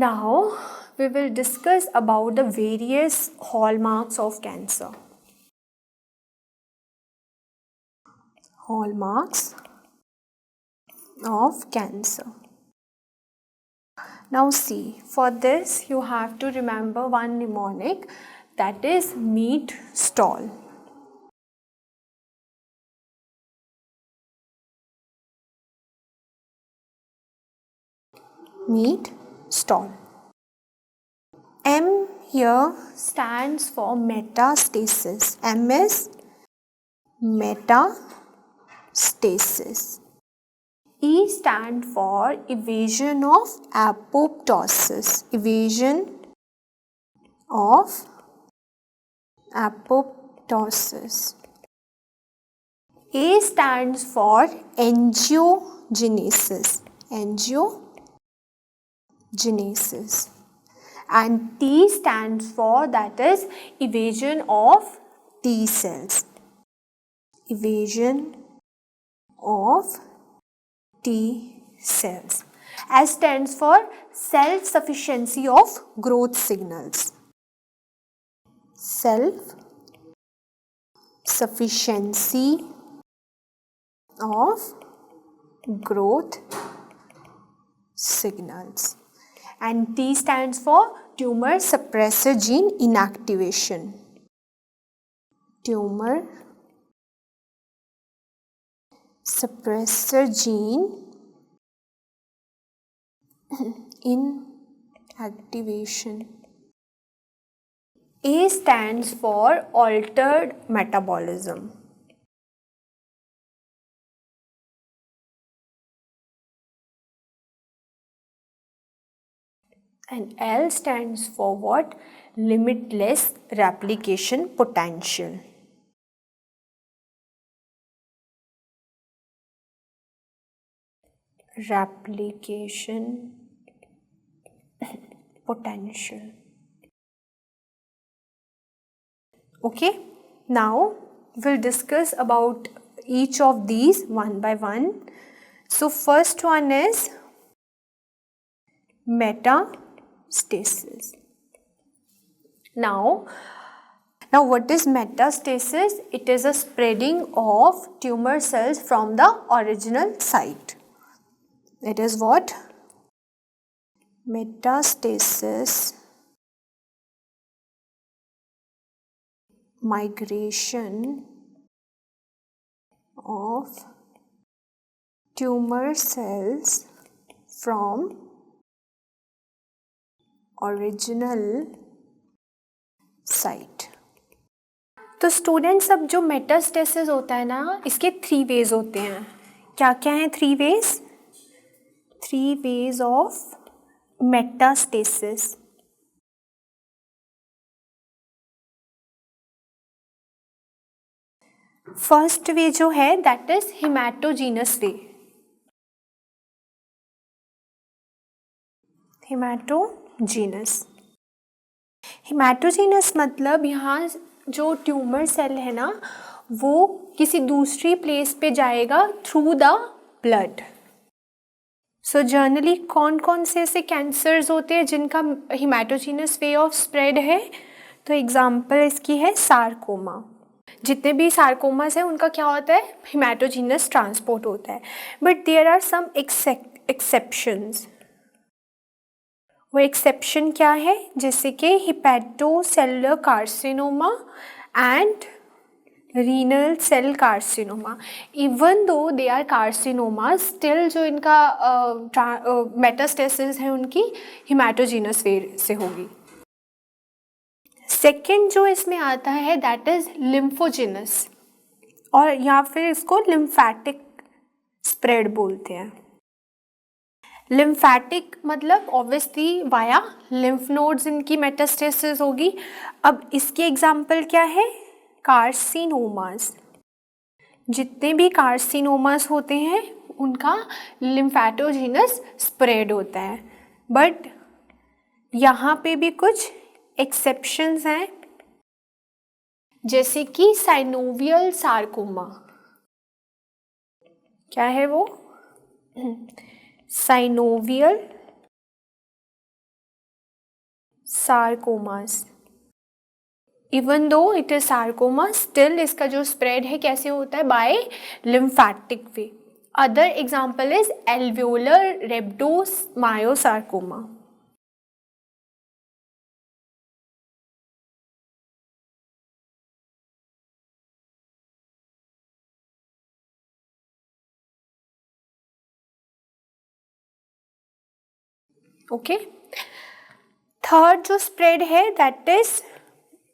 Now we will discuss about the various hallmarks of cancer. Hallmarks of cancer. Now see, for this you have to remember one mnemonic, that is meat stall. Meat stall. M here stands for metastasis. M is metastasis. E stand for evasion of apoptosis. Evasion of apoptosis. A stands for angiogenesis. Angiogenesis. And T stands for, that is evasion of T cells. Evasion of T cells. S stands for self-sufficiency of growth signals. Self-sufficiency of growth signals. And T stands for tumor suppressor gene inactivation. Tumor suppressor gene inactivation. A stands for altered metabolism. And L stands for what? Limitless replication potential. Replication potential. Okay, now we'll discuss about each of these one by one. So first one is metastasis. Now what is metastasis? It is a spreading of tumor cells from the original site. It is what? Metastasis, migration of tumor cells from original site. तो students, अब जो metastasis होता है ना, इसके 3 veg होते हैं. क्या क्या हैं 3 ways? 3 ways of metastasis. First way जो है, दैट इज हेमाटोजीनस वे. हेमाटोजीनस मतलब यहाँ जो ट्यूमर सेल है ना, वो किसी दूसरी प्लेस पे जाएगा through the blood. So generally कौन कौन से ऐसे कैंसर्स होते हैं जिनका हेमाटोजीनस वे ऑफ स्प्रेड है? तो एग्जांपल इसकी है सार्कोमा. जितने भी सार्कोमास हैं उनका क्या होता है? हेमाटोजीनस ट्रांसपोर्ट होता है. But there are some exceptions. वो एक्सेप्शन क्या है? जैसे कि hepatocellular carcinoma and renal cell carcinoma. Even though they are carcinoma, still जो इनका मेटास्टेसिस है उनकी हेमाटोजीनस वे से होगी. सेकेंड जो इसमें आता है, दैट इज लिम्फोजिनस, और या फिर इसको लिम्फैटिक स्प्रेड बोलते हैं. लिम्फैटिक मतलब ऑब्वियसली वाया लिम्फ नोड्स इनकी मेटास्टेसिस होगी. अब इसके एग्जाम्पल क्या है? कार्सिनोमास. जितने भी कार्सिनोमास होते हैं उनका लिम्फैटोजीनस स्प्रेड होता है. बट यहाँ पे भी कुछ एक्सेप्शंस हैं, जैसे कि साइनोवियल सार्कोमा. क्या है वो? Synovial sarcomas. Even though it is sarcoma, still इसका जो स्प्रेड है कैसे होता है? By lymphatic way. Other example is alveolar rhabdomyosarcoma. Okay, third जो स्प्रेड है that is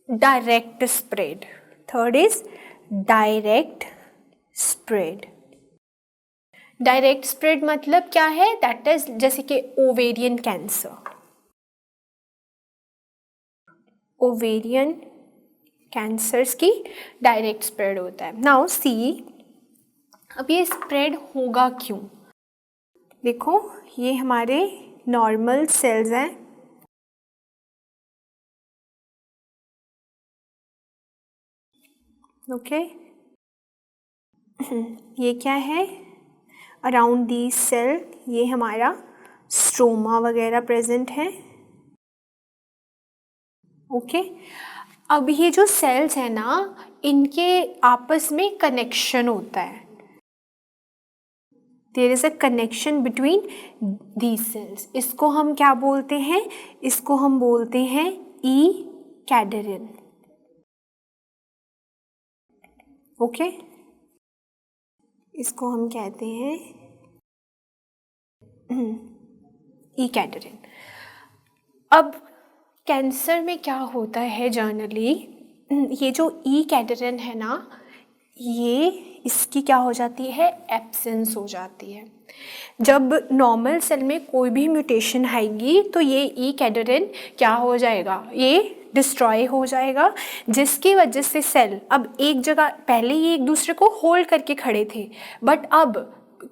direct spread. Third is direct spread. Direct spread मतलब क्या है? दैट इज जैसे कि ओवेरियन कैंसर, ओवेरियन कैंसर्स की डायरेक्ट स्प्रेड होता है। नाउ सी, अब ये स्प्रेड होगा क्यों? देखो ये हमारे नॉर्मल सेल्स हैं, ओके ये क्या है? अराउंड दी सेल ये हमारा स्ट्रोमा वगैरह प्रेजेंट है, ओके अब ये जो सेल्स है ना, इनके आपस में कनेक्शन होता है। There is a connection between these cells. इसको हम क्या बोलते हैं? इसको हम बोलते हैं ई कैडरिन, ओके इसको हम कहते हैं ई कैडरिन। अब कैंसर में क्या होता है जनरली, ये जो ई कैडरिन है ना, ये इसकी क्या हो जाती है? एब्सेंस हो जाती है। जब नॉर्मल सेल में कोई भी म्यूटेशन आएगी तो ये ई कैडरिन क्या हो जाएगा? ये डिस्ट्रॉय हो जाएगा, जिसकी वजह से सेल अब एक जगह, पहले ये एक दूसरे को होल्ड करके खड़े थे, बट अब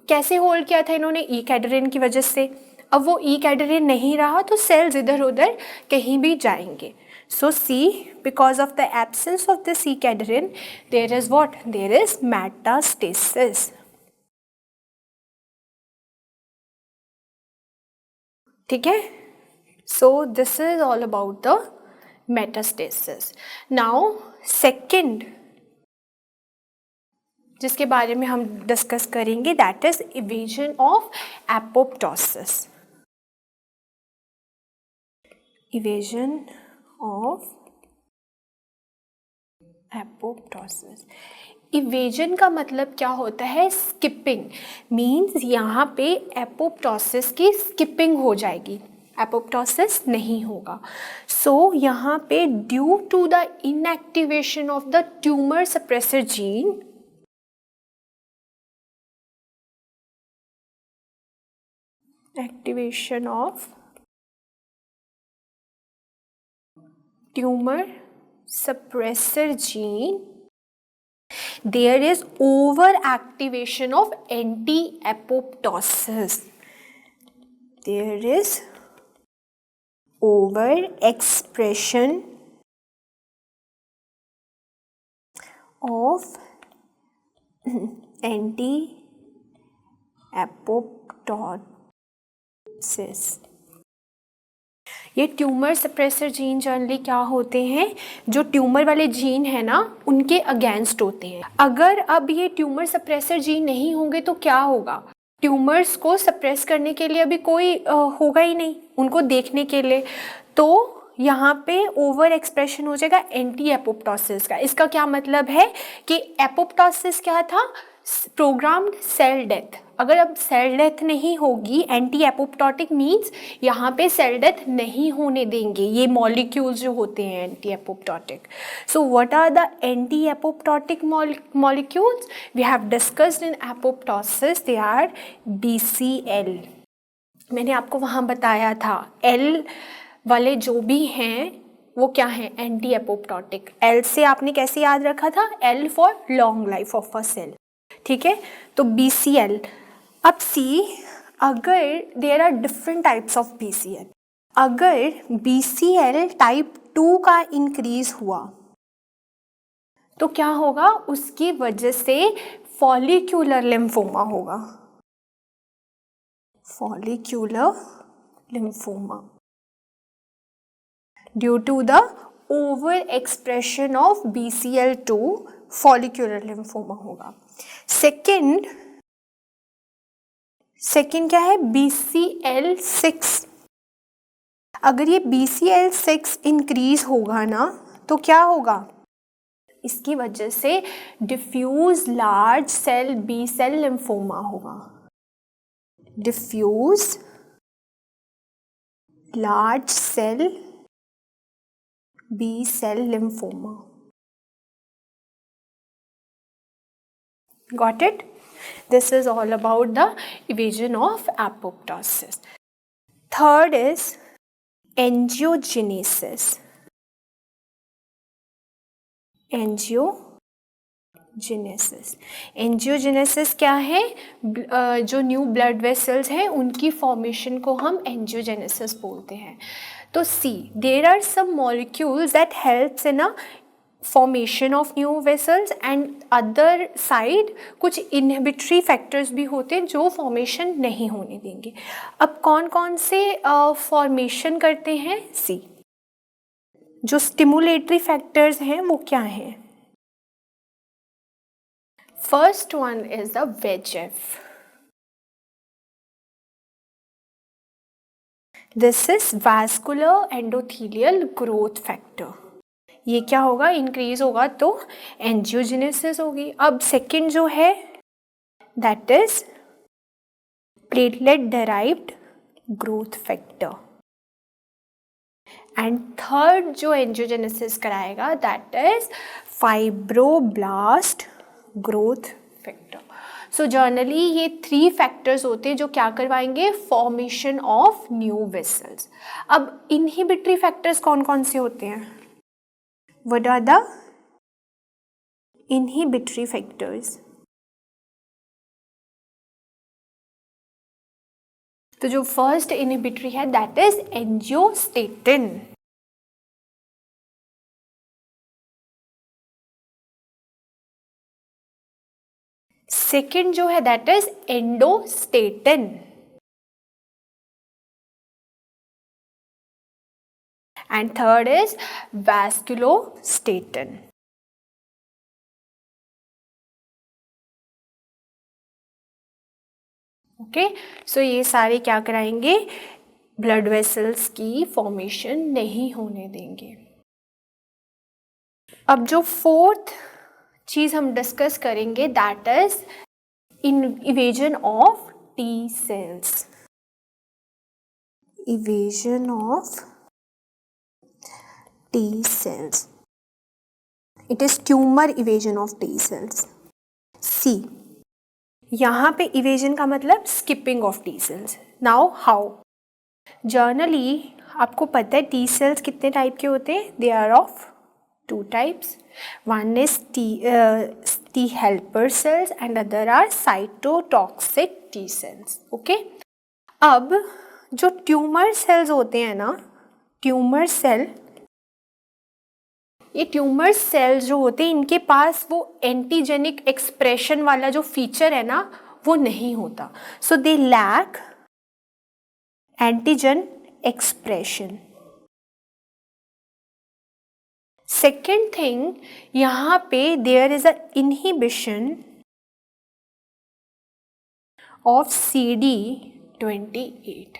कैसे होल्ड किया था इन्होंने? ई कैडरिन की वजह से। अब वो ई कैडरिन नहीं रहा तो सेल्स इधर उधर कहीं भी जाएंगे। So C, because of the absence of the C cadherin, there is what? There is metastasis. ठीक है? So this is all about the metastasis. Now second जिसके बारे में हम डिस्कस करेंगे that is evasion of apoptosis. Evasion of apoptosis. Evasion का मतलब क्या होता है? स्किपिंग, मीन्स यहाँ पे एपोप्टोसिस की स्किपिंग हो जाएगी, एपोप्टोसिस नहीं होगा। सो यहाँ पे due to the inactivation of the tumour suppressor gene, activation of tumour suppressor gene, there is overactivation of anti-apoptosis. There is overexpression of anti-apoptosis. ये ट्यूमर सप्रेसर जीन जनरली क्या होते हैं? जो ट्यूमर वाले जीन है ना, उनके अगेंस्ट होते हैं। अगर अब ये ट्यूमर सप्रेसर जीन नहीं होंगे तो क्या होगा? ट्यूमर्स को सप्रेस करने के लिए अभी कोई होगा ही नहीं उनको देखने के लिए, तो यहाँ पे ओवर एक्सप्रेशन हो जाएगा एंटी एपोप्टोसिस का। इसका क्या मतलब है कि एपोप्टोसिस क्या था? Programmed cell death. अगर अब सेल डेथ नहीं होगी, एंटी एपोप्टोटिक मीन्स यहाँ पे सेल डेथ नहीं होने देंगे ये मॉलिक्यूल्स जो होते हैं anti apoptotic. So what are the anti apoptotic molecules we have discussed in apoptosis? They are BCL। मैंने आपको वहाँ बताया था L वाले जो भी हैं वो क्या है? Anti apoptotic. L से आपने कैसे याद रखा था? L for long life of a cell, ठीक है? तो BCL। अब C, अगर there are different types of BCL, अगर BCL टाइप 2 का इंक्रीज हुआ तो क्या होगा? उसकी वजह से फॉलिक्यूलर लिम्फोमा होगा, follicular lymphoma. Due to the over expression of BCL2 follicular lymphoma होगा। सेकेंड क्या है, BCL6। अगर ये BCL6 इंक्रीज होगा ना तो क्या होगा, इसकी वजह से diffuse large cell B cell lymphoma होगा। Diffuse large cell B cell lymphoma. Got it? This is all about the evasion of apoptosis. Third is angiogenesis. Angiogenesis क्या है, जो न्यू ब्लड वेसल्स हैं उनकी फॉर्मेशन को हम एंजियोजेनेसिस बोलते हैं। तो see there are some molecules that helps in a formation of new vessels and other side कुछ इनहिबिटरी फैक्टर्स भी होते हैं जो फॉर्मेशन नहीं होने देंगे। अब कौन कौन से फॉर्मेशन करते हैं, सी जो स्टिमुलेटरी फैक्टर्स हैं वो क्या हैं। First one is the VEGF. This is vascular endothelial growth factor. ये क्या होगा, इंक्रीज होगा तो एंजियोजेनेसिस होगी। अब सेकंड जो है that is platelet derived growth factor and third जो एंजियोजेनेसिस कराएगा that is fibroblast growth factor. So generally ये 3 फैक्टर्स होते हैं जो क्या करवाएंगे, फॉर्मेशन ऑफ न्यू वेसल्स। अब इनहिबिटरी फैक्टर्स कौन कौन से होते हैं, what are the inhibitory factors. तो जो फर्स्ट इनहिबिटरी है दैट इज एंजियोस्टेटिन। सेकेंड जो है that is endostatin and third is vasculostatin. Okay, so ये सारे क्या कराएंगे, ब्लड वेसल्स की फॉर्मेशन नहीं होने देंगे। अब जो फोर्थ चीज हम डिस्कस करेंगे that is evasion of T cells. Evasion of T cells, it is tumour evasion of T cells. See यहाँ पे इवेजन का मतलब skipping of T cells. Now how, generally आपको पता है टी सेल्स कितने टाइप के होते हैं, they are of 2 types. One is T helper cells and other are cytotoxic T cells. Okay, अब जो ट्यूमर सेल्स होते हैं ना, ट्यूमर सेल, ये ट्यूमर सेल्स जो होते हैं इनके पास वो एंटीजेनिक एक्सप्रेशन वाला जो फीचर है ना वो नहीं होता। So they lack antigen expression. Second thing, यहाँ पे there is a inhibition of CD28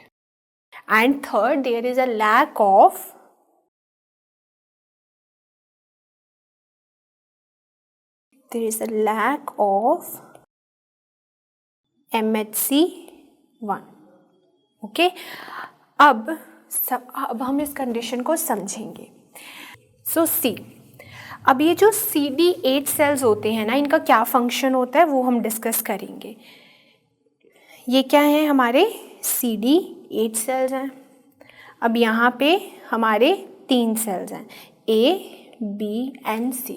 and third there is a lack of MHC1. Okay, अब हम इस कंडीशन को समझेंगे। सो सी, अब ये जो CD8 सेल्स होते हैं ना, इनका क्या फंक्शन होता है वो हम डिस्कस करेंगे। ये क्या है, हमारे CD8 सेल्स हैं। अब यहाँ पे हमारे 3 सेल्स हैं, A, B एंड C।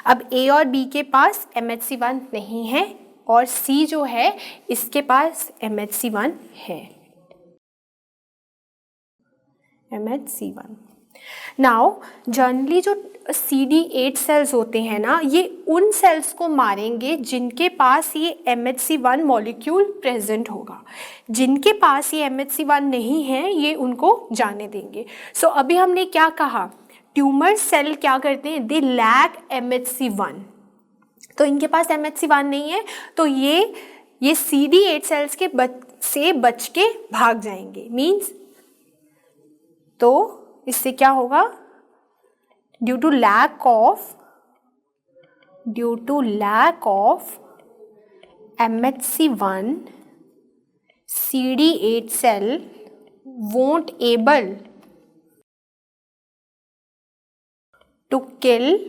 अब A और B के पास MHC1 नहीं है और C जो है इसके पास MHC1 है, MHC1। नाउ जनरली जो CD8 सेल्स होते हैं ना, ये उन सेल्स को मारेंगे जिनके पास ये MHC1 मॉलिक्यूल प्रेजेंट होगा। जिनके पास ये MHC1 नहीं है ये उनको जाने देंगे। सो अभी हमने क्या कहा, ट्यूमर सेल क्या करते हैं, दे लैक MHC1, तो इनके पास MHC1 नहीं है, तो ये CD8 सेल्स के से बच के भाग जाएंगे। मीन्स तो इससे क्या होगा, due to lack of MHC1 CD8 cell won't able to kill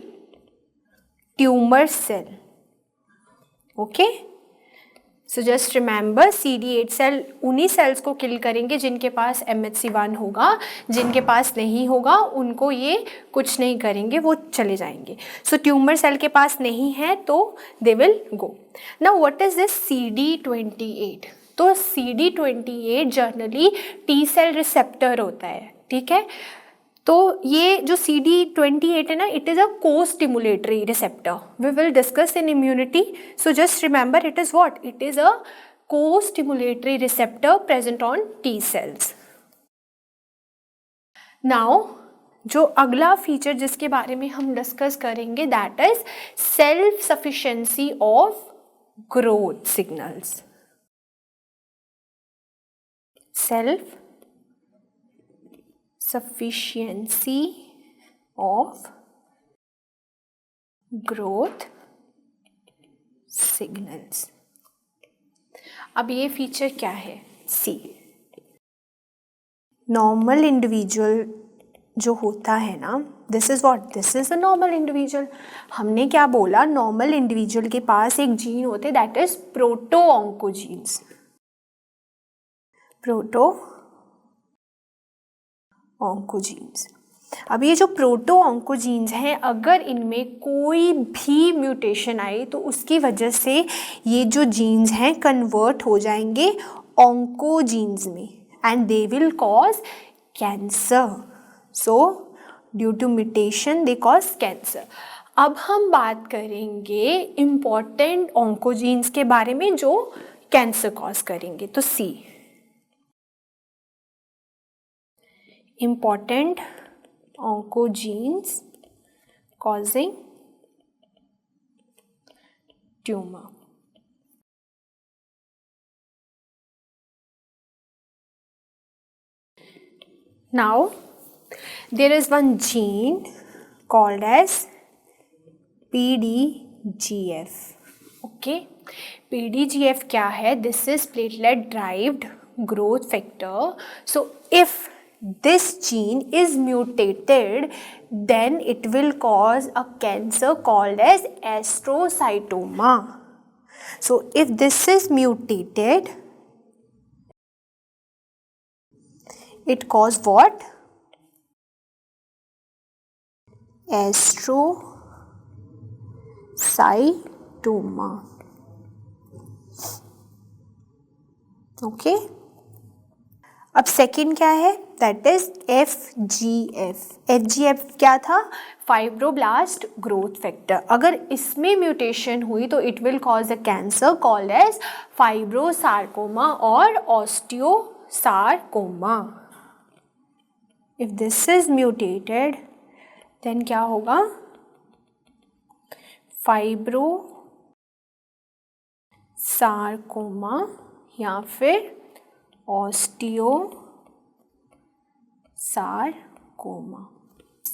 tumor cell. Okay? So just remember, CD8 cell उन्हीं सेल्स को किल करेंगे जिनके पास MHC1 होगा, जिनके पास नहीं होगा उनको ये कुछ नहीं करेंगे, वो चले जाएंगे। सो ट्यूमर सेल के पास नहीं है तो they will go. Now what is this CD28? तो CD28 generally T cell receptor होता है, ठीक है। तो ये जो CD28 है ना, it is a costimulatory receptor, we will discuss in immunity. So just remember it is what, it is a costimulatory receptor present on T cells. Now जो अगला फीचर जिसके बारे में हम डिस्कस करेंगे, that is self sufficiency of growth signals. Self sufficiency of growth signals। अब ये feature क्या है, सी नॉर्मल इंडिविजुअल जो होता है ना, this is what, this is a normal individual. हमने क्या बोला, नॉर्मल इंडिविजुअल के पास एक जीन होते, that is proto oncogenes. Proto oncogenes. अब ये जो प्रोटो ऑन्कोजीन्स हैं, अगर इनमें कोई भी म्यूटेशन आए तो उसकी वजह से ये जो जीन्स हैं कन्वर्ट हो जाएंगे ऑन्कोजीन्स में, and they will cause cancer. So due to mutation they cause cancer. अब हम बात करेंगे इम्पॉर्टेंट ऑन्कोजीन्स के बारे में जो कैंसर कॉज करेंगे। तो सी important oncogenes causing tumor. Now there is one gene called as PDGF. Okay, PDGF क्या है? This is platelet derived growth factor. So if this gene is mutated, then it will cause a cancer called as astrocytoma. So if this is mutated, it cause what? Astrocytoma. Okay. अब second क्या है, that is FGF। FGF क्या था, fibroblast growth factor. अगर इसमें mutation हुई तो it will cause a cancer called as fibrosarcoma और osteosarcoma. If this is mutated then क्या होगा, फाइब्रोसार्कोमा या फिर ऑस्टियोसार्कोमा।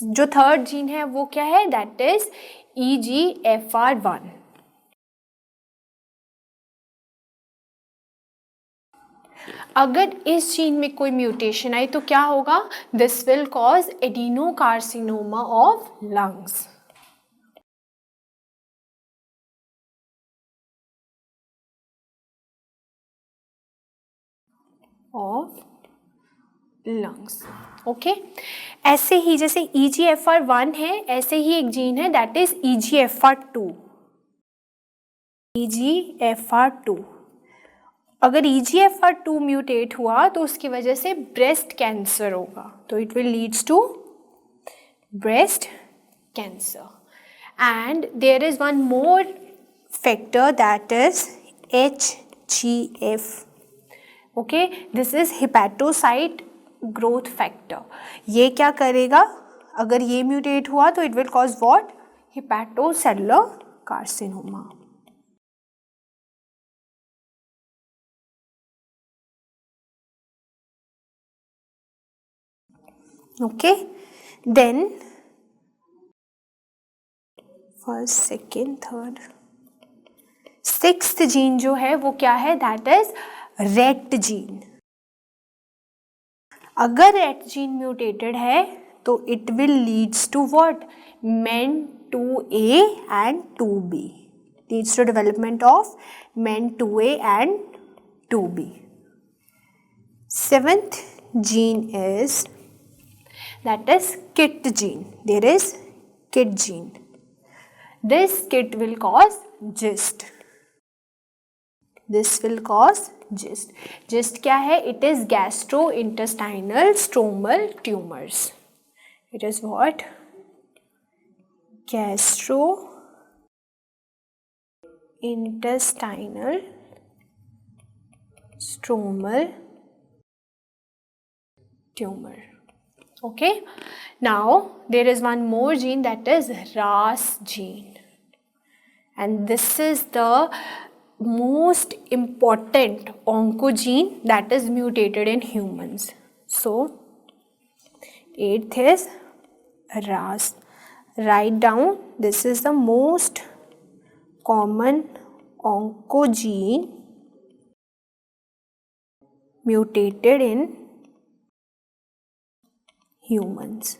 जो थर्ड जीन है वो क्या है, दैट इज EGFR1। अगर इस जीन में कोई म्यूटेशन आई तो क्या होगा, this will cause adenocarcinoma of lungs. Of lungs. Okay, ऐसे ही जैसे EGFR1 है, ऐसे ही एक जीन है दैट इज EGFR2। EGFR2, अगर EGFR2 म्यूटेट हुआ तो उसकी वजह से ब्रेस्ट कैंसर होगा, तो it will leads to breast cancer. And there is one more factor, that is HGF. Okay, this is hepatocyte growth factor. ये क्या करेगा, अगर ये म्यूटेट हुआ तो it will cause what? Hepatocellular carcinoma. Okay, then first, second, third, sixth gene जो है वो क्या है, दैट इज रेट जीन. अगर रेट जीन म्यूटेटेड है तो it will leads to what, MEN2A and 2B, leads to development of MEN2A and 2B. Seventh gene is that is KIT gene. There is KIT gene. This KIT will cause GIST. This will cause GIST. GIST क्या है? It is gastrointestinal stromal tumors. It is what? Gastrointestinal stromal tumor. Okay, now there is one more gene, that is RAS gene, and this is the most important oncogene that is mutated in humans. So eighth is RAS. Write down, this is the most common oncogene mutated in humans.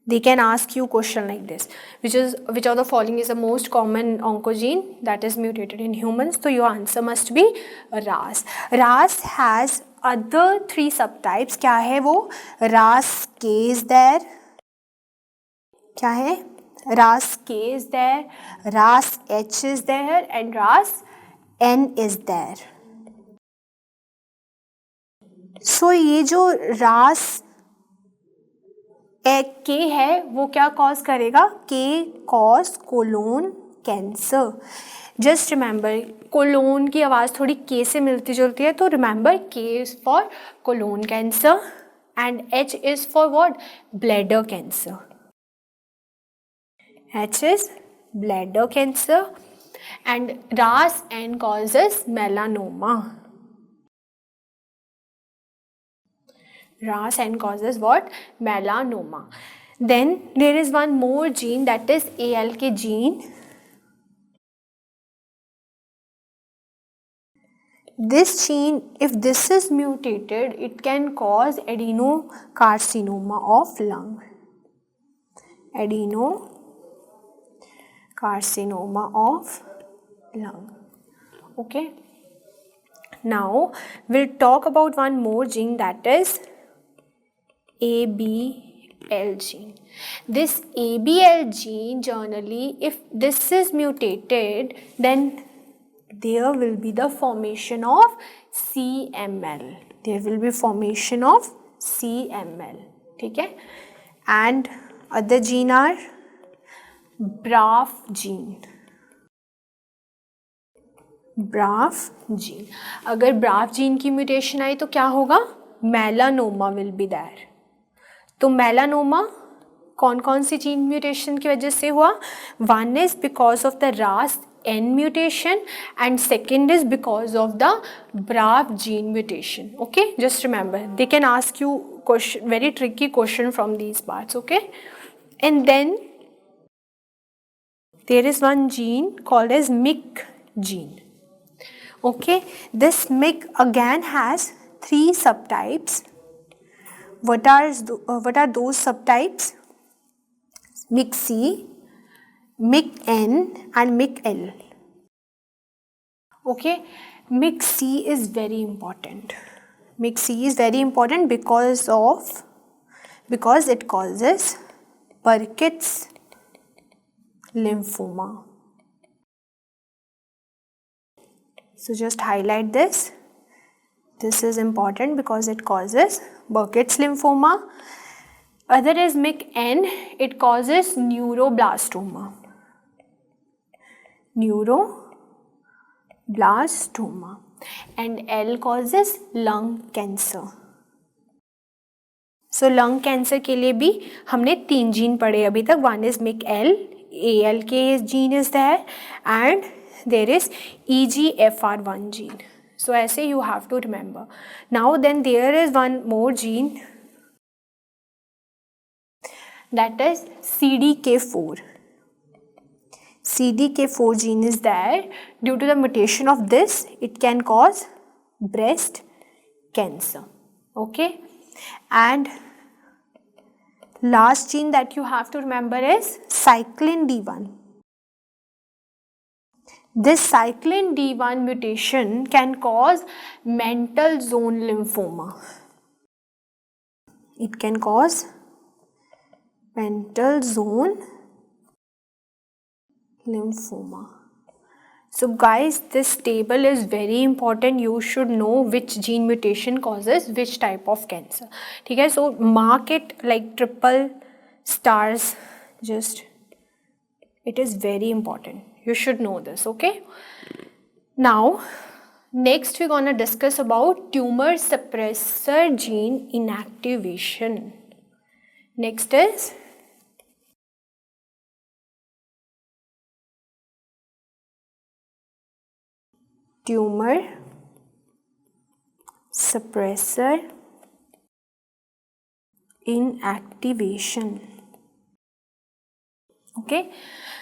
They can ask you question like this, which of the following is the most common oncogene that is mutated in humans? So your answer must be RAS. RAS has other 3 subtypes. क्या है वो? RAS-K is there. क्या है? RAS-K is there, RAS-H is there, and RAS-N is there. So ये जो RAS K है वो क्या कॉज करेगा? K cause colon cancer. Just remember, colon की आवाज़ थोड़ी K से मिलती जुलती है, तो remember K is for colon cancer and H is for what? Bladder cancer. H is bladder cancer and RAS-N causes melanoma. RAS-N causes what? Melanoma. Then there is one more gene, that is ALK gene. This gene, if this is mutated, it can cause adenocarcinoma of lung. Adenocarcinoma of lung. Okay. Now we'll talk about one more gene, that is ABL gene. This ABL gene, generally if this is mutated, then there will be the formation of CML. There will be formation of CML. ठीक है? And other gene are BRAF gene. BRAF gene. अगर BRAF gene की mutation आई तो क्या होगा? Melanoma will be there. तो melanoma कौन कौन सी जीन म्यूटेशन की वजह से हुआ? One is because of the RAS-N mutation and second is because of the BRAF gene mutation. Okay, just remember, they can ask you question, very tricky question from these parts. Okay, and then there is one gene called as MYC gene. Okay, this MYC again has 3 subtypes. What are those subtypes? MYC-C, MYC-N and MYC-L. Okay, MYC-C is very important. MYC-C is very important because it causes Burkitt's lymphoma. So just highlight this. This is important because it causes Burkitt's lymphoma. Other is MYC-N, it causes neuroblastoma. Neuroblastoma. And L causes lung cancer. So lung cancer के लिए भी हमने 3 gene पढ़े अभी तक. One is MYC-L, ALK gene is there, and there is EGFR1 gene. So ऐसे you have to remember. Now then there is one more gene, that is CDK4. CDK4 gene is there. Due to the mutation of this, it can cause breast cancer. Okay, and last gene that you have to remember is cyclin D1. This cyclin D1 mutation can cause mantle zone lymphoma. It can cause mantle zone lymphoma. So guys, this table is very important. You should know which gene mutation causes which type of cancer. Okay, so mark it like triple stars. Just, it is very important. You should know this. Okay. Now, next we're gonna discuss about tumor suppressor gene inactivation. Next is tumor suppressor inactivation. Okay,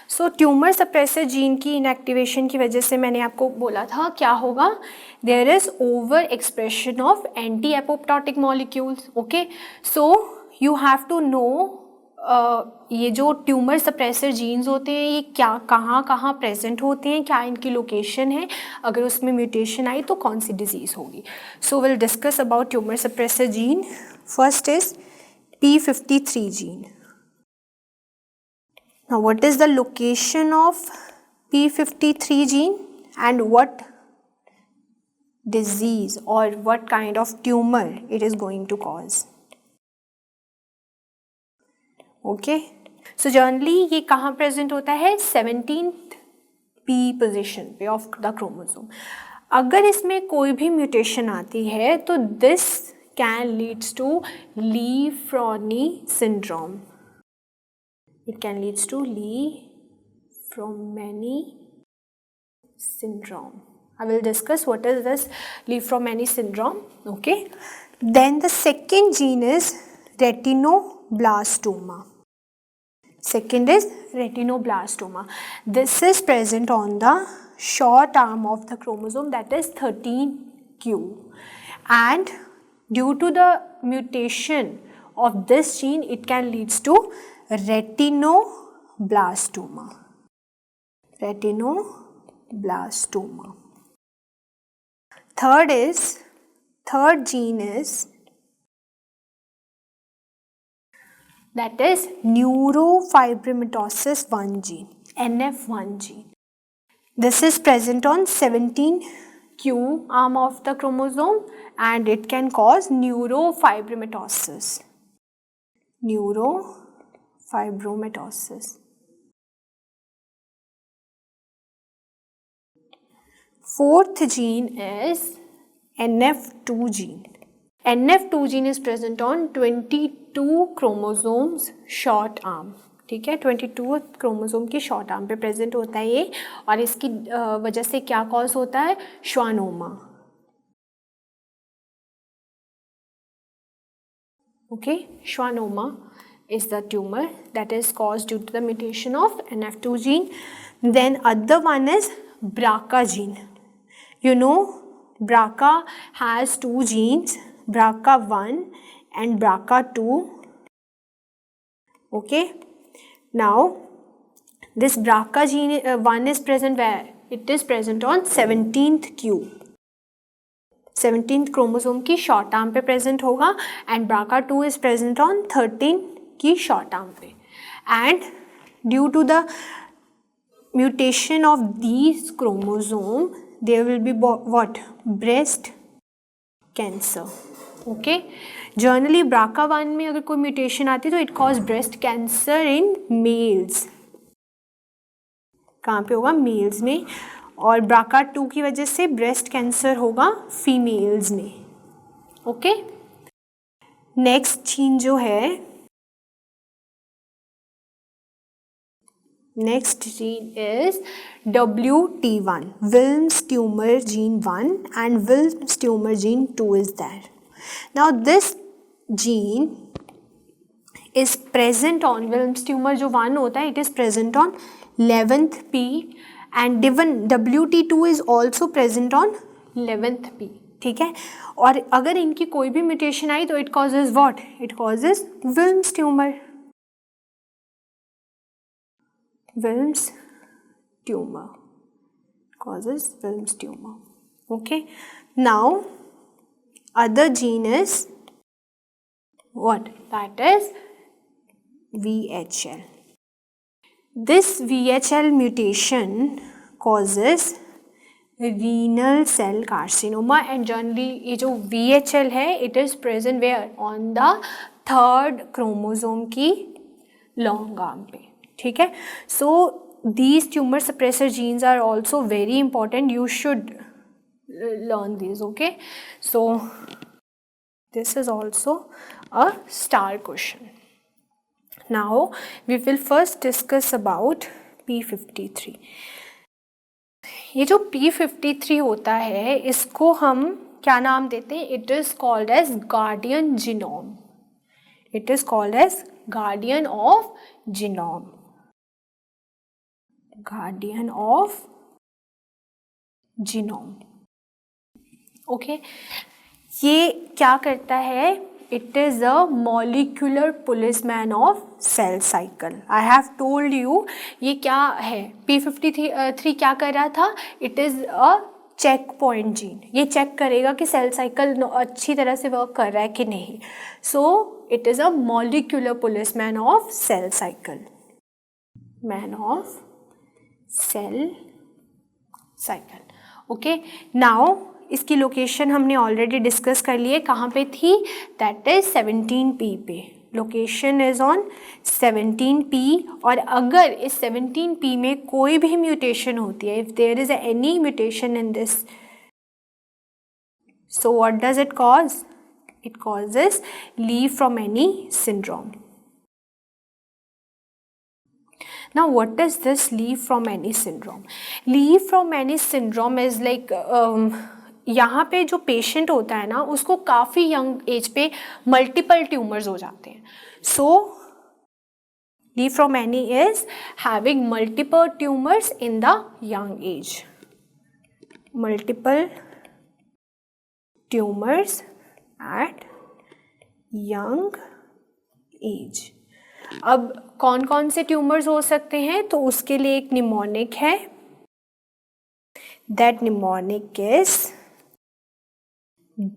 so tumour suppressor gene की inactivation की वजह से मैंने आपको बोला था क्या होगा, there is over expression of anti apoptotic molecules. Okay, so you have to know ये जो ट्यूमर सप्रेसर जीन्स होते हैं ये क्या कहाँ कहाँ प्रेजेंट होते हैं, क्या इनकी लोकेशन है, अगर उसमें म्यूटेशन आई तो कौन सी डिजीज़ होगी. So will discuss about tumour suppressor gene. First is P53 gene. Now what is the location of P53 gene and what disease or what kind of tumor it is going to cause? Okay, so generally ये कहाँ present होता है, 17th P position पे of the chromosome. अगर इसमें कोई भी mutation आती है तो this can leads to Li-Fraumeni syndrome. It can leads to Li-Fraumeni syndrome. I will discuss what is this Li-Fraumeni syndrome. Okay. Then the second gene is retinoblastoma. Second is retinoblastoma. This is present on the short arm of the chromosome, that is 13q, and due to the mutation of this gene it can leads to retinoblastoma. Retinoblastoma. Third gene is that is neurofibromatosis 1 gene, NF1 gene. This is present on 17q arm of the chromosome and it can cause neurofibromatosis. Neurofibromatosis. Fourth gene is NF2 gene. NF2 gene is present on 22 chromosomes short arm. ठीक है, 22 chromosome की short arm पे present होता है ये, और इसकी वजह से क्या कॉज होता है, श्वानोमा. Okay, schwannoma is the tumor that is caused due to the mutation of NF2 gene. Then other one is BRCA gene. You know, BRCA has 2 genes, BRCA1 and BRCA2. Okay, now this BRCA gene 1 is present where? It is present on 17th q. 17th chromosome की short arm पे present होगा and BRCA2 is present on 13 की short arm पे, and due to the mutation of these chromosome there will be what, breast cancer. Okay, generally BRCA1 में अगर कोई mutation आती है तो it cause breast cancer in males. कहाँ पे होगा? मेल्स में. और BRCA2 की वजह से ब्रेस्ट कैंसर होगा फीमेल्स में. ओके. नेक्स्ट जीन जो है, next gene is WT1, Wilms tumor gene 1 and Wilms tumor gene 2 is there. Now this gene is present on Wilms tumor जो 1 होता है, it is present on 11th P and even WT2 is also present on 11th P. ठीक है. और अगर इनकी कोई भी म्यूटेशन आई तो it causes what? It causes Wilms tumor. Wilms tumor causes Wilms tumor. Okay. Now other gene is what? That is VHL. This VHL mutation causes renal cell carcinoma and generally ये जो VHL है it is present where? On the 3rd chromosome की long arm पे. ठीक है. So these tumor suppressor genes are also very important. You should learn these. Okay. So this is also a star question. Now we will first discuss about P53. ये जो P53 होता है इसको हम क्या नाम देते हैं? It is called as guardian genome. It is called as guardian of genome. Guardian of genome. Okay. ये क्या करता है? It is a molecular policeman of cell cycle. I have told you ये क्या है? P53 क्या कर रहा था? It is a checkpoint gene. ये चेक करेगा कि सेल साइकिल अच्छी तरह से वर्क कर रहा है कि नहीं. So it is a molecular policeman of cell cycle. Man of cell cycle. Okay. Now इसकी लोकेशन हमने ऑलरेडी डिस्कस कर ली है. कहाँ पे थी? दैट इज 17P पे. Location is on 17P. और अगर इस 17P में कोई भी म्यूटेशन होती है, if there is any mutation in this, so what does it cause? It causes Li Fraumeni syndrome. Now what is this Li Fraumeni syndrome? Li Fraumeni syndrome is like यहाँ पे जो पेशेंट होता है ना उसको काफ़ी यंग एज पे मल्टीपल ट्यूमर्स हो जाते हैं. So Li Fraumeni is having multiple tumours in the young age. Multiple tumours at young age. अब कौन कौन से ट्यूमर्स हो सकते हैं? तो उसके लिए एक निमोनिक है. That mnemonic is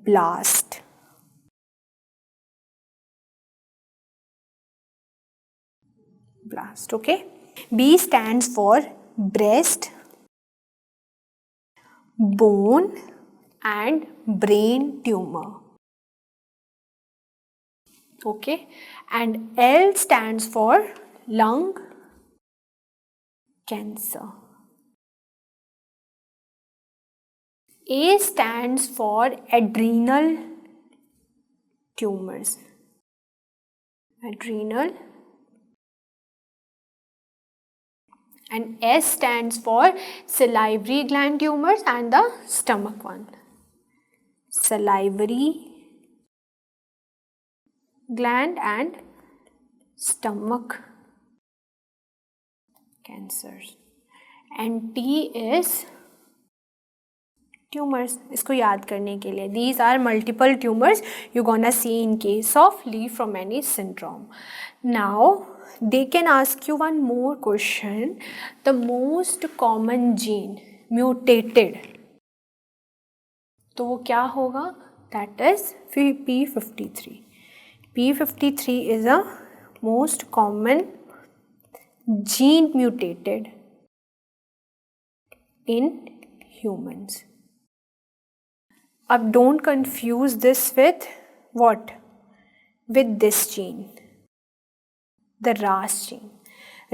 blast. Blast. Okay. B stands for breast, bone and brain tumor. Okay. And L stands for lung cancer. A stands for adrenal tumors. Adrenal. And S stands for salivary gland tumors and the stomach one. Salivary gland and stomach cancers. And T is tumours. इसको याद करने के लिए these are multiple tumours you gonna see in case of Li Fraumeni syndrome. Now they can ask you one more question. The most common gene mutated, तो वो क्या होगा? That is P53. P53 is a most common gene mutated in humans. अब don't confuse this with what? with this gene, the RAS gene.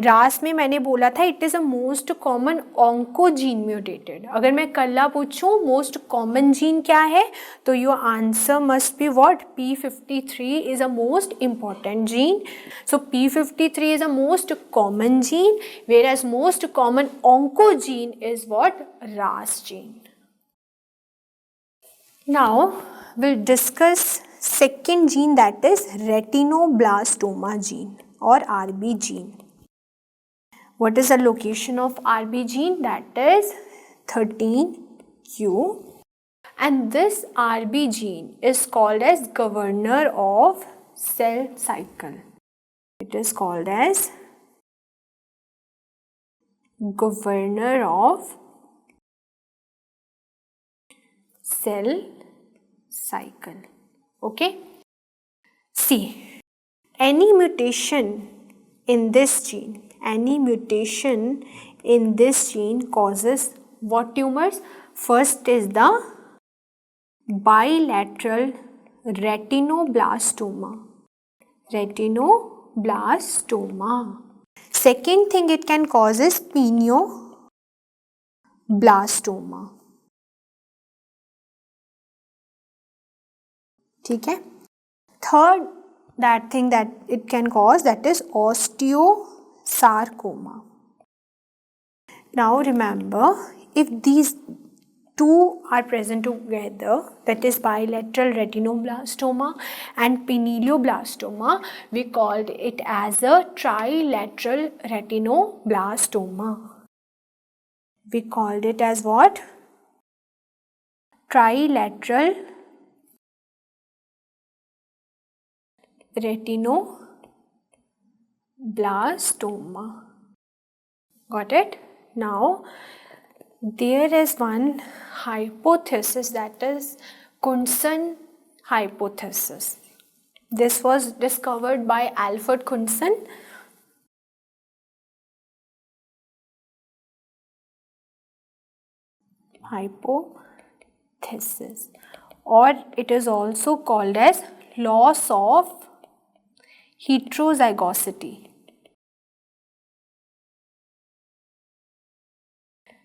रास में मैंने बोला था it is a most common oncogene mutated. अगर मैं कल्ला पूछूं मोस्ट कॉमन जीन क्या है तो your answer must be what, P53 is a most important gene. So P53 is a most common gene whereas most common oncogene is what, RAS gene. Now we'll discuss second gene, that is retinoblastoma gene or RB gene. What is the location of RB gene? That is 13q, and this RB gene is called as governor of cell cycle. It is called as governor of cell cycle. Okay, see, any mutation in this gene causes what tumors? First is the bilateral retinoblastoma. Second thing it can cause is pineoblastoma. ठीक है. Third, that thing that it can cause, that is osteosarcoma. Now remember, if these two are present together, that is bilateral retinoblastoma and pineoblastoma, we called it as a trilateral retinoblastoma. We called it as what? Trilateral retinoblastoma. Got it? Now there is one hypothesis, that is Kuhnsen hypothesis. This was discovered by Alfred Kuhnsen. Hypothesis, or it is also called as loss of heterozygosity.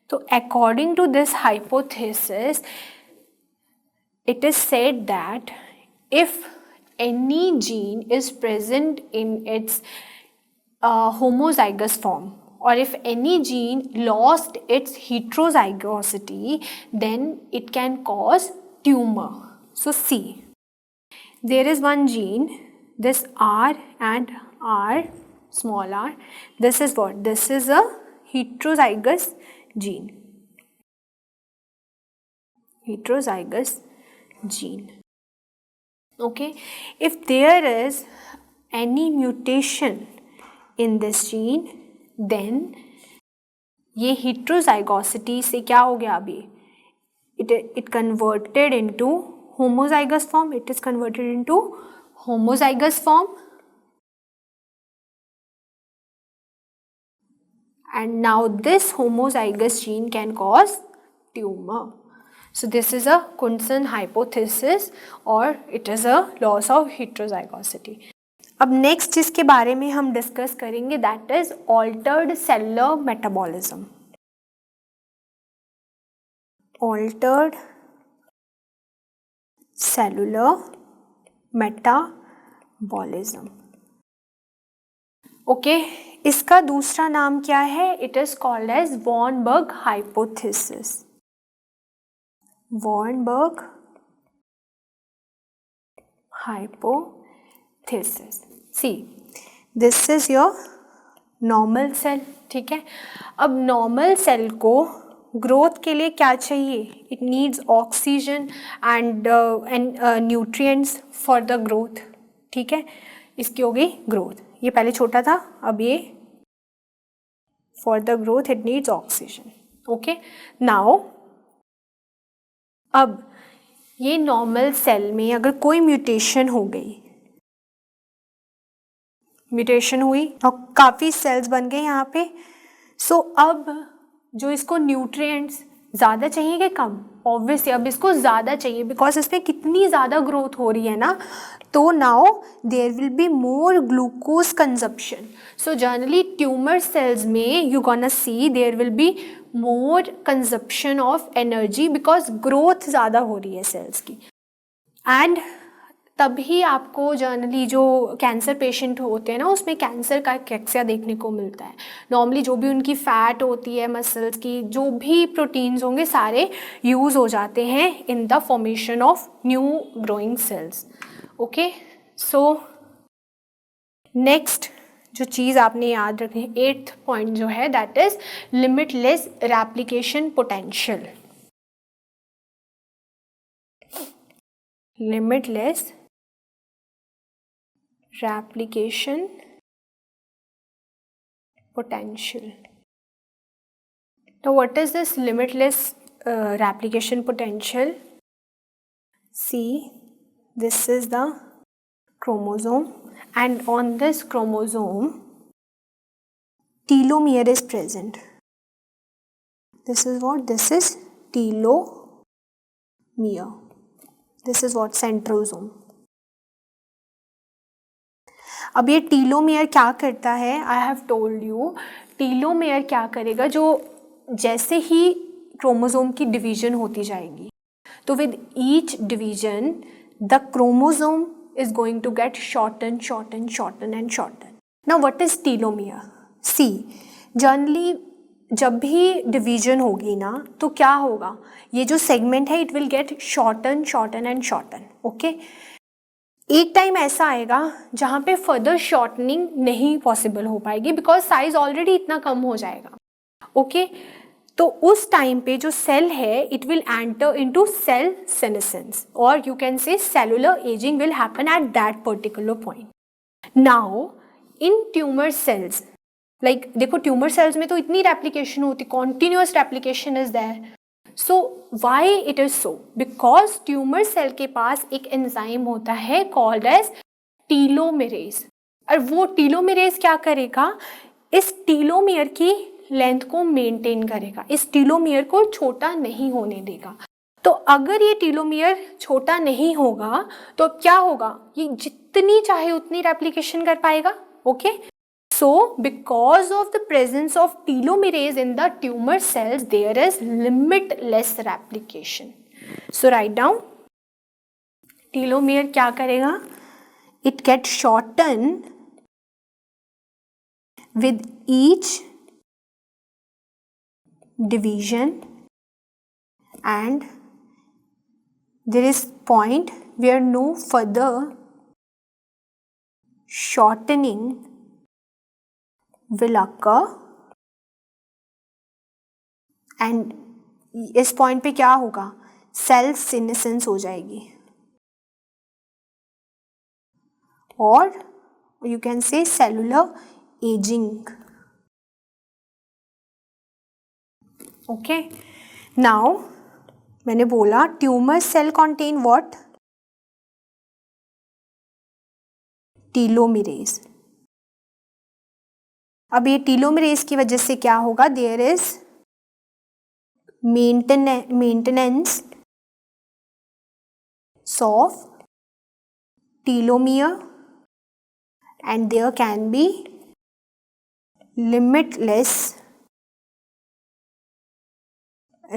So according to this hypothesis, it is said that if any gene is present in its homozygous form, or if any gene lost its heterozygosity, then it can cause tumor. So see, there is one gene, this R and R, small r, this is what? This is a heterozygous gene. Heterozygous gene. Okay, if there is any mutation in this gene, then ये heterozygosity से क्या हो गया अभी? It converted into homozygous form. It is converted into homozygous form. And now this homozygous gene can cause tumor. So this is a Kuhnsen hypothesis, or it is a loss of heterozygosity. अब next जिसके बारे में हम discuss करेंगे, that is altered cellular metabolism. Altered cellular metabolism. Okay, इसका दूसरा नाम क्या है? It is called as Warburg hypothesis. Warburg hypothesis. See, this is your normal cell. ठीक है, अब नॉर्मल सेल को ग्रोथ के लिए क्या चाहिए? It needs oxygen and nutrients for the growth. ठीक है, इसकी हो गई ग्रोथ. ये पहले छोटा था, अब ये for the growth it needs oxygen. Okay, now अब ये नॉर्मल सेल में अगर कोई म्यूटेशन हो गई, म्यूटेशन हुई और काफ़ी सेल्स बन गए यहाँ पे, सो अब जो इसको न्यूट्रिएंट्स ज़्यादा चाहिए कि कम? ऑब्वियसली अब इसको ज़्यादा चाहिए बिकॉज इसमें कितनी ज़्यादा ग्रोथ हो रही है ना, तो now there will be more glucose consumption. So generally tumour cells में you gonna see there will be more consumption of energy because growth ज़्यादा हो रही है सेल्स की. एंड तभी आपको जनरली जो कैंसर पेशेंट होते हैं ना, उसमें कैंसर का कैक्सिया देखने को मिलता है. नॉर्मली जो भी उनकी फैट होती है मसल्स की, जो भी प्रोटीन्स होंगे सारे यूज़ हो जाते हैं in the formation of new growing cells. Okay, so next जो चीज़ आपने याद रखनी है, 8th पॉइंट जो है that is limitless replication potential. Limitless replication potential. Now what is this limitless replication potential? See, this is the chromosome, and on this chromosome telomere is present. This is what? This is telomere. This is what? Centrosome. अब ये telomere क्या करता है? I have told you, telomere क्या करेगा, जो जैसे ही chromosome की डिवीजन होती जाएगी तो with each division the chromosome is going to get shorten shorten shorten and shorten. Now what is telomere? See, generally जब भी डिवीजन होगी ना तो क्या होगा, ये जो सेगमेंट है it will get shorten shorten and shorten. Okay, एक टाइम ऐसा आएगा जहाँ पे फर्दर शॉर्टनिंग नहीं पॉसिबल हो पाएगी बिकॉज साइज ऑलरेडी इतना कम हो जाएगा. ओके, तो उस टाइम पे जो सेल है it will enter into cell senescence और you can say cellular ageing will happen at that particular point. Now in tumour cells, like देखो ट्यूमर सेल्स में तो इतनी रेप्लिकेशन होती, continuous replication is there. So why it is so? Because tumour cell के पास एक enzyme होता है कॉल्ड एज टीलोमेरेज, और वो टीलोमेरेज क्या करेगा, इस टीलोमियर की लेंथ को मेंटेन करेगा, इस टीलोमियर को छोटा नहीं होने देगा. तो अगर ये टीलोमियर छोटा नहीं होगा तो क्या होगा, ये जितनी चाहे उतनी रेप्लिकेशन कर पाएगा. Okay, so because of the presence of telomerase in the tumor cells there is limitless replication. So write down, telomere क्या करेगा, it gets shortened with each division and there is point where no further shortening will occur. And इस point पे क्या होगा, cell senescence हो जाएगी और you can say cellular ageing. Okay, now मैंने बोला tumour cell contain what, telomerase. अब ये टीलोमेरेज की वजह से क्या होगा, there is maintenance of telomere and there can be limitless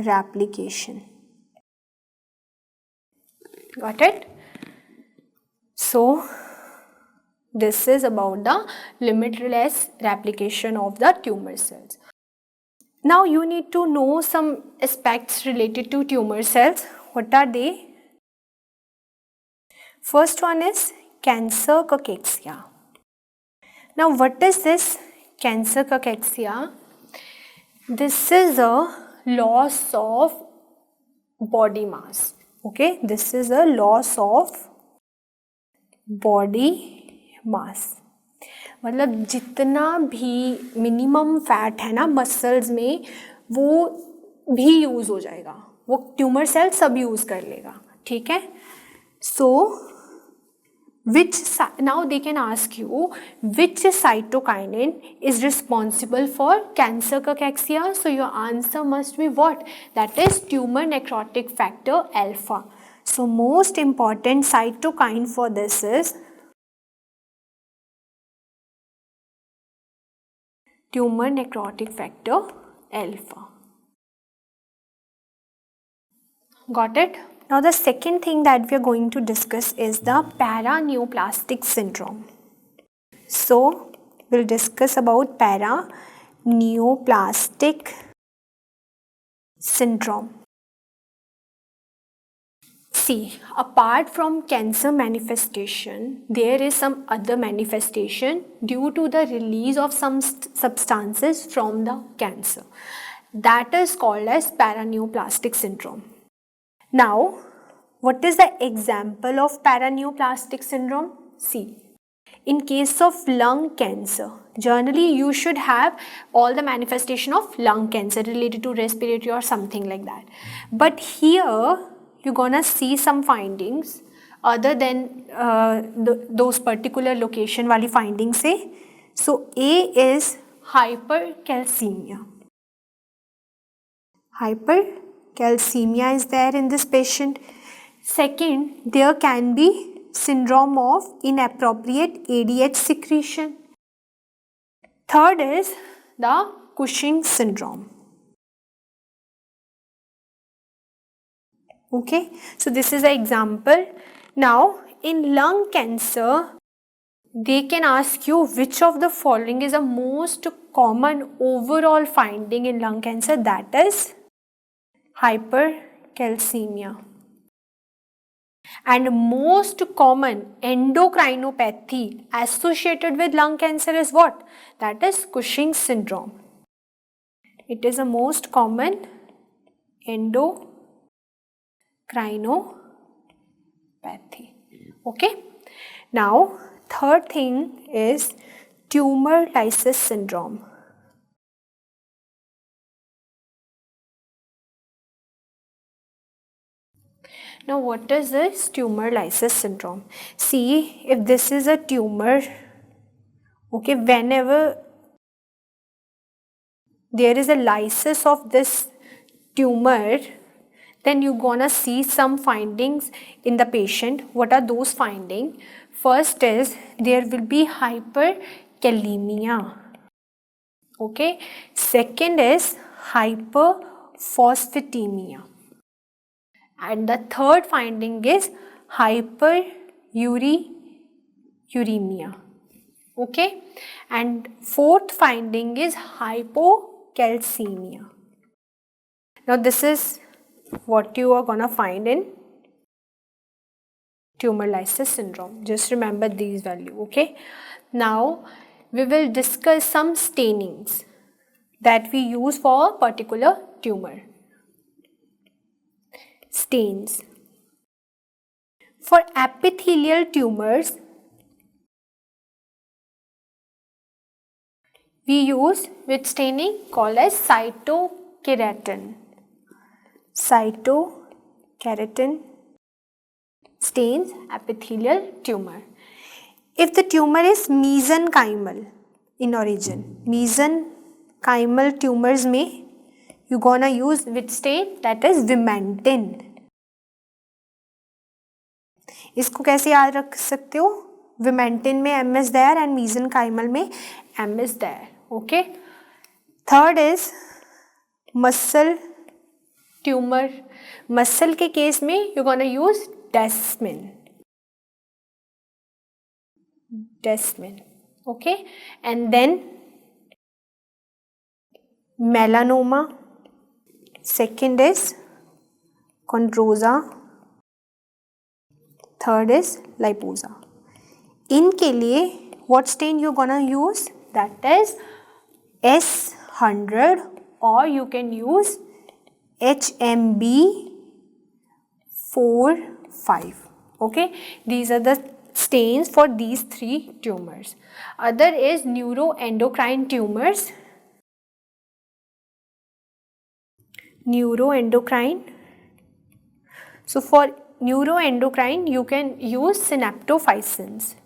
replication. Got it? So this is about the limitless replication of the tumor cells. Now you need to know some aspects related to tumor cells. What are they? First one is cancer cachexia. Now what is this cancer cachexia? This is a loss of body mass. Okay, this is a loss of body mass. मतलब जितना भी minimum fat है ना muscles में वो भी use हो जाएगा, वो ट्यूमर सेल सब यूज़ कर लेगा. ठीक है, सो Now they can ask you which cytokinin is responsible for cancer cachexia. So your answer must be what? That is tumor necrotic factor alpha. So most important cytokine for this is tumor necrotic factor alpha. Got it? Now the second thing that we are going to discuss is the paraneoplastic syndrome. So we'll discuss about paraneoplastic syndrome. See, apart from cancer manifestation, there is some other manifestation due to the release of some substances from the cancer. That is called as paraneoplastic syndrome. Now, what is the example of paraneoplastic syndrome? See, in case of lung cancer, generally you should have all the manifestation of lung cancer related to respiratory or something like that. But here, you're gonna see some findings other than those particular location wali findings se. So A is hypercalcemia. Hypercalcemia is there in this patient. Second, there can be syndrome of inappropriate ADH secretion. Third is the Cushing syndrome. Okay, so this is an example. Now, in lung cancer, they can ask you which of the following is the most common overall finding in lung cancer, that is hypercalcemia. And most common endocrinopathy associated with lung cancer is what? That is Cushing syndrome. It is the most common endocrinopathy. Okay. Now, third thing is tumor lysis syndrome. Now, what is this tumor lysis syndrome? See, if this is a tumor, okay, whenever there is a lysis of this tumor, then you're gonna see some findings in the patient. What are those findings? First is there will be hyperkalemia. Okay. Second is hyperphosphatemia. And the third finding is hyperuremia. Okay. And fourth finding is hypocalcemia. Now this is what you are gonna find in tumor lysis syndrome. Just remember these values. Okay. Now we will discuss some stainings that we use for a particular tumor. Stains. For epithelial tumors, we use which staining? Called as cytokeratin. Cytokeratin stains epithelial tumor. If the tumor is mesenchymal in origin, mesenchymal tumors में you gonna use which stain? That is vimentin. इसको कैसे याद रख सकते हो? विमेंटिन में M is there and mesenchymal में M is there. Okay. Third is muscle tumor. Muscle के केस में you gonna use desmin. Okay. And then melanoma. Second is chondrosa. Third is liposa. इनके लिए what stain you gonna use? That is S100 or you can use HMB45. Okay, these are the stains for these three tumors. Other is neuroendocrine tumors. Neuroendocrine. So for neuroendocrine, you can use synaptophycins.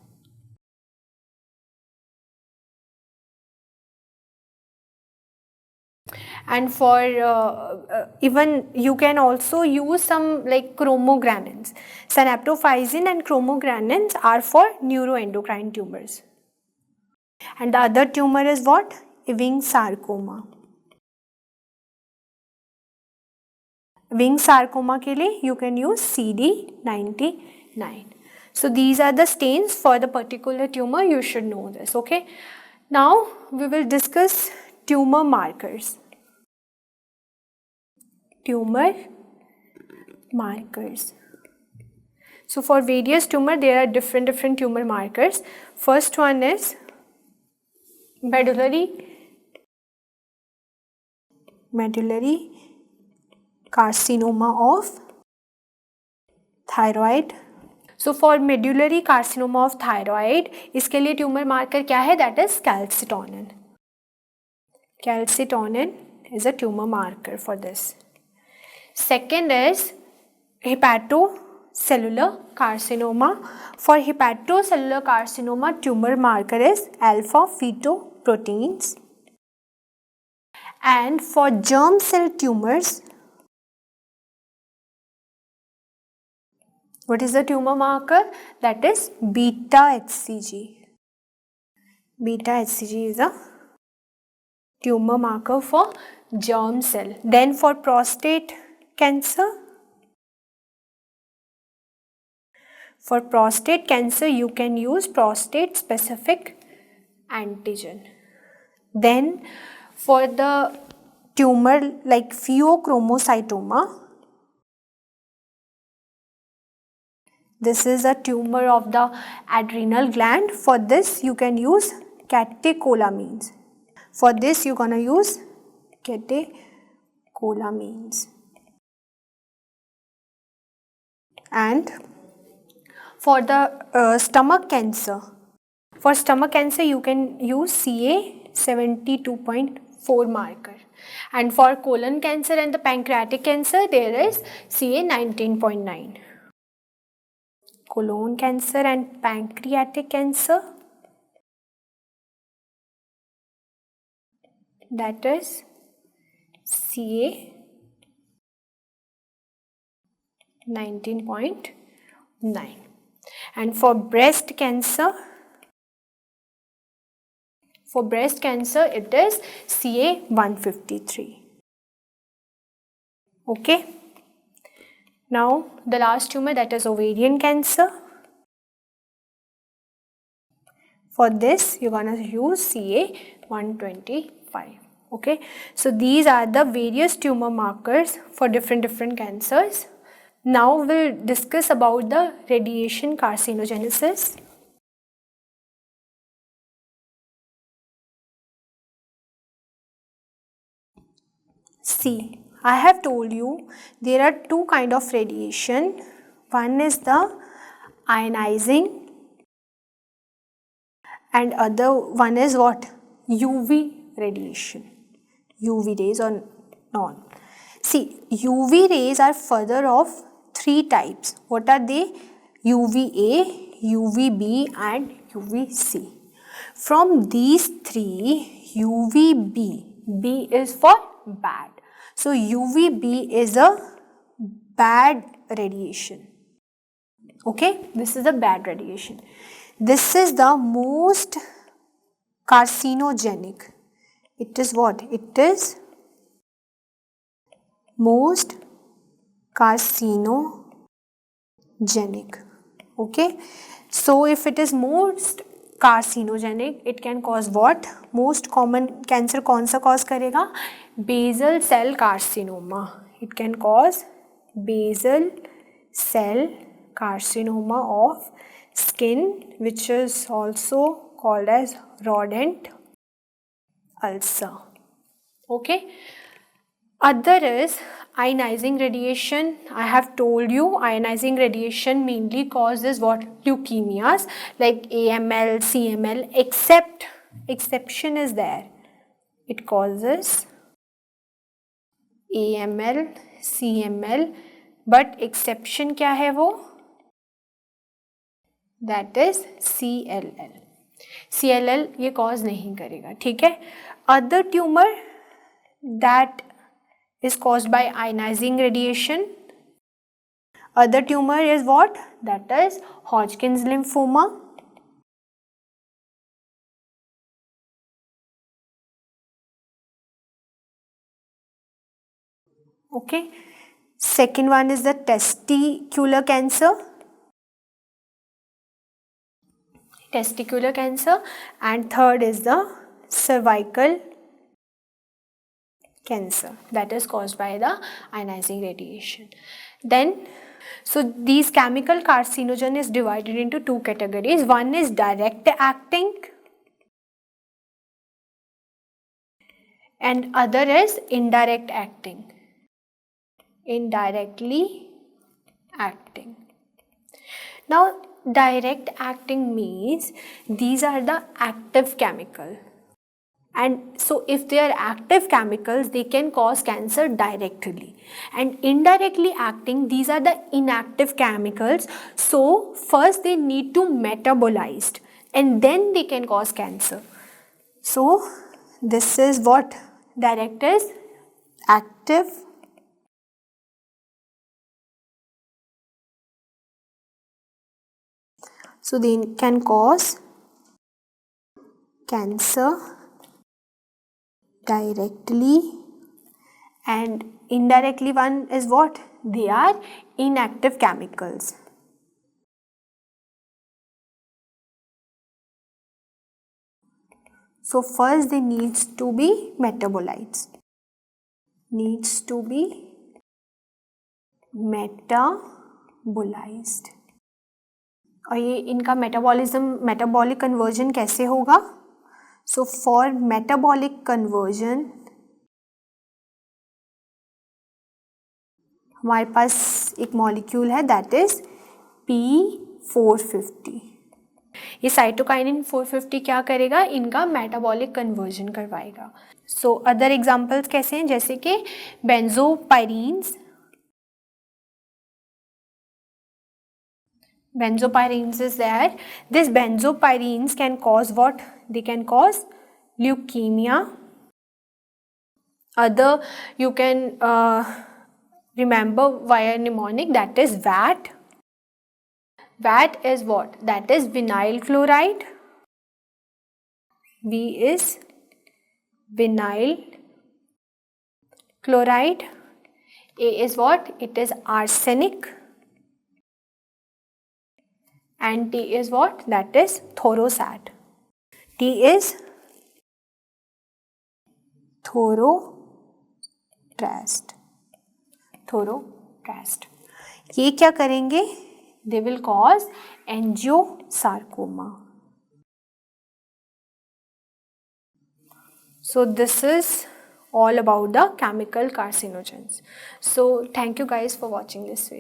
And for even you can also use some like chromogranins. Synaptophysin and chromogranins are for neuroendocrine tumors. And the other tumor is what? Ewing sarcoma. Ewing sarcoma के लिए you can use CD99. So these are the stains for the particular tumor. You should know this. Okay. Now we will discuss tumor markers. Tumor markers. So for various tumor there are different tumor markers. First one is medullary carcinoma of thyroid. So for medullary carcinoma of thyroid, इसके लिए tumor marker क्या है? That is calcitonin. Calcitonin is a tumor marker for this. Second is hepatocellular carcinoma. For hepatocellular carcinoma, tumor marker is alpha fetoproteins. And for germ cell tumors, what is the tumor marker? That is beta HCG. Beta HCG is a tumor marker for germ cell. Then for prostate cancer, you can use prostate specific antigen. Then for the tumor like pheochromocytoma, this is a tumor of the adrenal gland. For this you can use catecholamines. For this you gonna use catecholamines. And for the stomach cancer, you can use CA72.4 marker. And for colon cancer and the pancreatic cancer, there is CA19.9. Colon cancer and pancreatic cancer, that is CA19.9. And for breast cancer, it is CA153. Okay. Now the last tumor, that is ovarian cancer. For this you're gonna use CA125. Okay. So these are the various tumor markers for different cancers. Now we'll discuss about the radiation carcinogenesis. See, I have told you there are two kinds of radiation. One is the ionizing and other one is what? UV radiation. UV rays or non. See, UV rays are further of three types. What are they? UVA, UVB and UVC. From these three, UVB, B is for bad. So UVB is a bad radiation. Okay, this is a bad radiation. This is the most carcinogenic. It is what? It is most carcinogenic. Okay, so if it is most carcinogenic, it can cause what? Most common cancer कौन सा cause करेगा? Basal cell carcinoma. It can cause basal cell carcinoma of skin, which is also called as rodent ulcer. Okay. Other is ionizing radiation. I have told you ionizing radiation mainly causes what? Leukemias like AML, CML, exception is there. It causes AML, CML, but exception क्या है वो, that is CLL. CLL ये cause नहीं करेगा, ठीक है. Other tumour that is caused by ionising radiation. Other tumor is what? That is Hodgkin's lymphoma. Okay. Second one is the testicular cancer. Testicular cancer. And third is the cervical cancer that is caused by the ionizing radiation. Then, so these chemical carcinogen is divided into two categories. One is direct acting and other is indirect acting. Indirectly acting. Now, direct acting means these are the active chemical. And so if they are active chemicals, they can cause cancer directly. And indirectly acting, these are the inactive chemicals. So first they need to metabolize and then they can cause cancer. So this is what direct is, active, so they can cause cancer directly, and indirectly one is what? They are inactive chemicals. So first they needs to be metabolized. Needs to be metabolized. और ये इनका metabolic conversion कैसे होगा? So for metabolic conversion हमारे पास एक molecule है that is P450. ये cytokinin 450 क्या करेगा? इनका मेटाबॉलिक कन्वर्जन करवाएगा. सो अदर एग्जांपल्स कैसे हैं? जैसे कि बेंजोपायरीन्स. Benzopyrenes is there. This benzopyrenes can cause what? They can cause leukemia. Other you can remember via mnemonic, that is VAT. VAT is what? That is vinyl chloride. V is vinyl chloride. A is what? It is arsenic. And T is what? That is thorosat. T is thorotrast. Thorotrast. ये क्या करेंगे? They will cause angiosarcoma. So this is all about the chemical carcinogens. So thank you guys for watching this video.